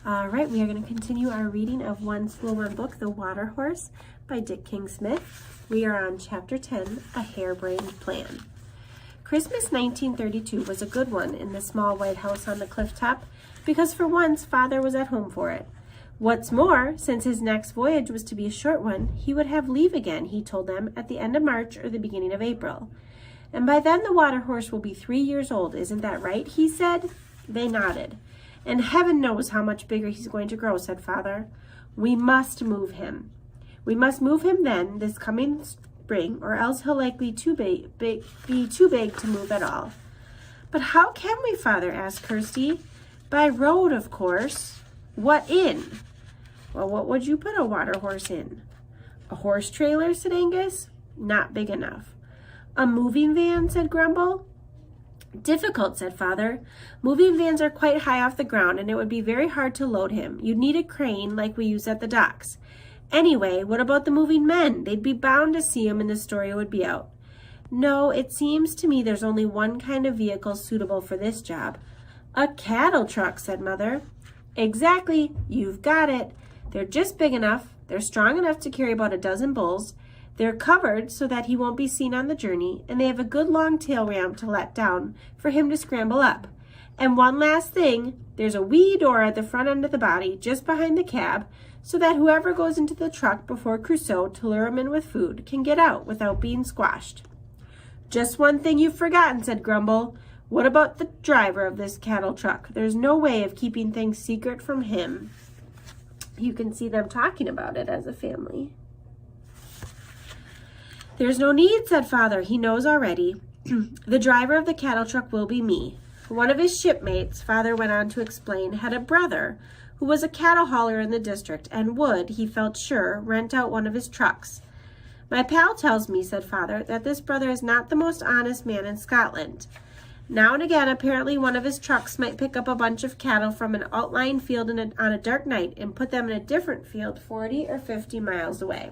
All right, we are going to continue our reading of One School, One Book, The Water Horse by Dick King-Smith. We are on Chapter 10, A Harebrained Plan. Christmas 1932 was a good one in the small white house on the cliff top because for once Father was at home for it. What's more, since his next voyage was to be a short one, he would have leave again, he told them, at the end of March or the beginning of April. And by then the water horse will be 3 years old, isn't that right? He said. They nodded. And heaven knows how much bigger he's going to grow, said Father. We must move him. We must move him then, this coming spring, or else he'll likely be too big to move at all. But how can we, Father? Asked Kirsty. By road, of course. What in? Well, what would you put a water horse in? A horse trailer, said Angus. Not big enough. A moving van, said Grumble. Difficult, said Father. Moving vans are quite high off the ground, and it would be very hard to load him. You'd need a crane like we use at the docks. Anyway, what about the moving men? They'd be bound to see him and the story would be out. No, it seems to me there's only one kind of vehicle suitable for this job. A cattle truck, said Mother. Exactly. You've got it. They're just big enough. They're strong enough to carry about a dozen bulls. They're covered so that he won't be seen on the journey, and they have a good long tail ramp to let down for him to scramble up. And one last thing, there's a wee door at the front end of the body, just behind the cab, so that whoever goes into the truck before Crusoe to lure him in with food can get out without being squashed. Just one thing you've forgotten, said Grumble. What about the driver of this cattle truck? There's no way of keeping things secret from him. You can see them talking about it as a family. There's no need, said Father. He knows already. The driver of the cattle truck will be me. One of his shipmates, Father went on to explain, had a brother who was a cattle hauler in the district and would, he felt sure, rent out one of his trucks. My pal tells me, said Father, that this brother is not the most honest man in Scotland. Now and again, apparently one of his trucks might pick up a bunch of cattle from an outlying field on a dark night and put them in a different field 40 or 50 miles away.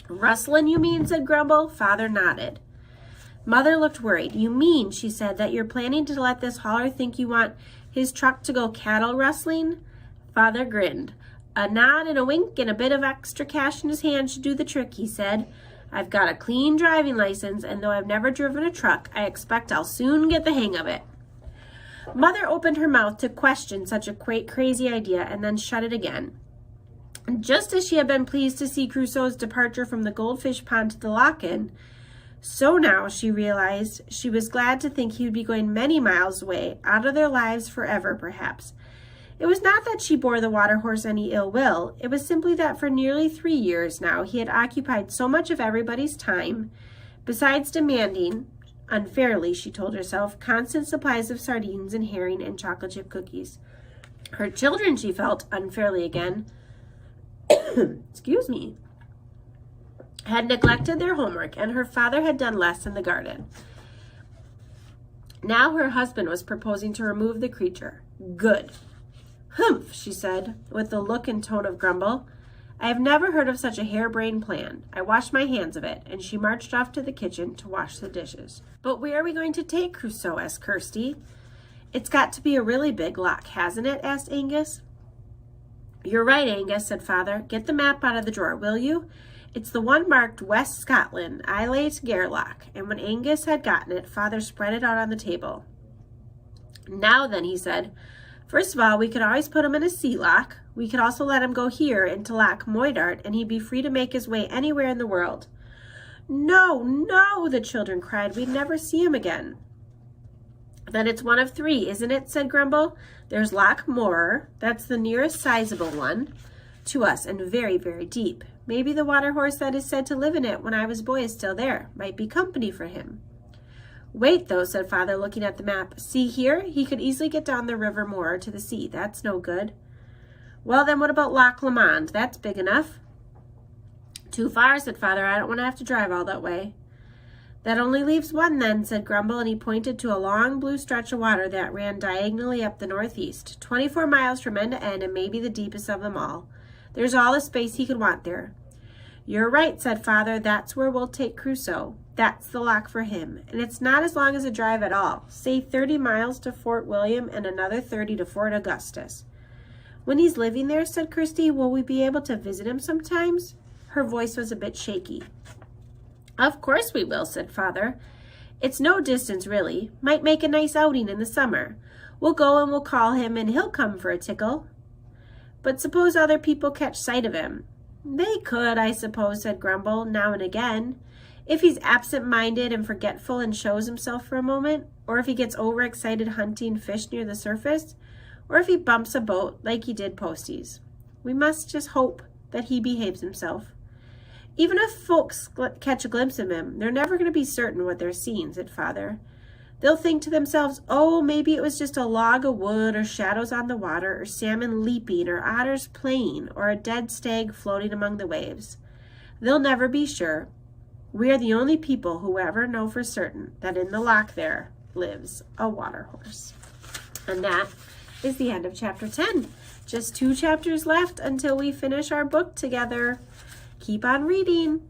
Rustlin', you mean, said Grumble. Father nodded. Mother looked worried. You mean, she said, that you're planning to let this hauler think you want his truck to go cattle rustling? Father grinned. A nod and a wink and a bit of extra cash in his hand should do the trick, he said. I've got a clean driving license, and though I've never driven a truck, I expect I'll soon get the hang of it. Mother opened her mouth to question such a crazy idea and then shut it again. Just as she had been pleased to see Crusoe's departure from the goldfish pond to the lock-in, so now, she realized, she was glad to think he would be going many miles away, out of their lives forever, perhaps. It was not that she bore the water horse any ill will. It was simply that for nearly 3 years now, he had occupied so much of everybody's time, besides demanding, unfairly, she told herself, constant supplies of sardines and herring and chocolate chip cookies. Her children, she felt, unfairly again, excuse me, had neglected their homework, and her father had done less in the garden. Now her husband was proposing to remove the creature. Good. Humph, she said, with the look and tone of Grumble. I have never heard of such a harebrained plan. I washed my hands of it, and she marched off to the kitchen to wash the dishes. But where are we going to take Crusoe? Asked Kirsty. It's got to be a really big lock, hasn't it? Asked Angus. You're right, Angus, said Father. Get the map out of the drawer, will you? It's the one marked West Scotland, Islay Gairloch. And when Angus had gotten it, Father spread it out on the table. Now then, he said, first of all, we could always put him in a sea lock. We could also let him go here into Loch Moidart, and he'd be free to make his way anywhere in the world. No, no, the children cried. We'd never see him again. Then it's one of 3, isn't it? Said Grumble. There's Loch Morar. That's the nearest sizable one to us and very, very deep. Maybe the water horse that is said to live in it when I was a boy is still there. Might be company for him. Wait, though, said Father, looking at the map. See here? He could easily get down the River Moor to the sea. That's no good. Well, then what about Loch Lomond? That's big enough. Too far, said Father. I don't want to have to drive all that way. That only leaves one, then, said Grumble, and he pointed to a long blue stretch of water that ran diagonally up the northeast, 24 miles from end to end, and maybe the deepest of them all. There's all the space he could want there. You're right, said Father. That's where we'll take Crusoe. That's the lock for him, and it's not as long as a drive at all. Say 30 miles to Fort William and another 30 to Fort Augustus. When he's living there, said Christy, will we be able to visit him sometimes? Her voice was a bit shaky. Of course we will, said Father. It's no distance, really. Might make a nice outing in the summer. We'll go and we'll call him, and he'll come for a tickle. But suppose other people catch sight of him. They could, I suppose, said Grumble, now and again. If he's absent-minded and forgetful and shows himself for a moment, or if he gets overexcited hunting fish near the surface, or if he bumps a boat like he did Posty's. We must just hope that he behaves himself. Even if folks catch a glimpse of him, they're never going to be certain what they're seeing, said Father. They'll think to themselves, oh, maybe it was just a log of wood, or shadows on the water, or salmon leaping, or otters playing, or a dead stag floating among the waves. They'll never be sure. We are the only people who ever know for certain that in the lock there lives a water horse. And that is the end of chapter 10. Just 2 chapters left until we finish our book together. Keep on reading.